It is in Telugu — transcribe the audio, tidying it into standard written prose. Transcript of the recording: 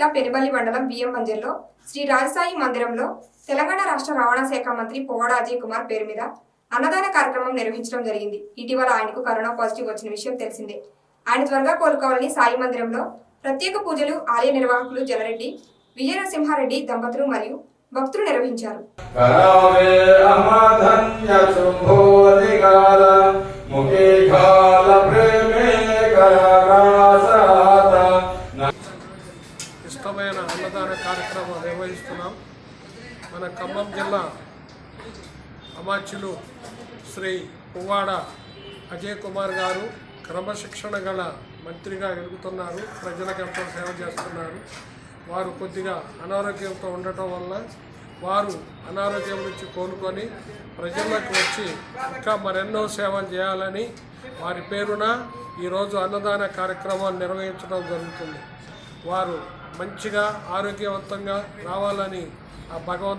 జిల్లా పెనుబల్లి మండలం బియ్యం మంజర్లో శ్రీ రాజసాయి మందిరంలో తెలంగాణ రాష్ట్ర రవాణా శాఖ మంత్రి పువ్వాడ అజయ్ కుమార్ పేరు మీద అన్నదాన కార్యక్రమం నిర్వహించడం జరిగింది. ఇటీవల ఆయనకు కరోనా పాజిటివ్ వచ్చిన విషయం తెలిసిందే. ఆయన త్వరగా కోలుకోవాలని సాయి మందిరంలో ప్రత్యేక పూజలు ఆలయ నిర్వాహకులు జలరెడ్డి, విజయనరసింహారెడ్డి దంపతులు మరియు భక్తులు నిర్వహించారు. ఇష్టమైన అన్నదాన కార్యక్రమం నిర్వహిస్తున్నాం. మన ఖమ్మం జిల్లా అమాత్యులు శ్రీ పువ్వాడ అజయ్ కుమార్ గారు క్రమశిక్షణ గల మంత్రిగా ఎదుగుతున్నారు. ప్రజలకు ఎంతో సేవ చేస్తున్నారు. వారు కొద్దిగా అనారోగ్యంతో ఉండటం వల్ల వారు అనారోగ్యం నుంచి కోలుకొని ప్రజలకు వచ్చి ఇంకా మరెన్నో సేవలు చేయాలని వారి పేరున ఈరోజు అన్నదాన కార్యక్రమాలు నిర్వహించడం జరుగుతుంది. వారు మంచిగా ఆరోగ్యవంతంగా రావాలని ఆ భగవంతుడు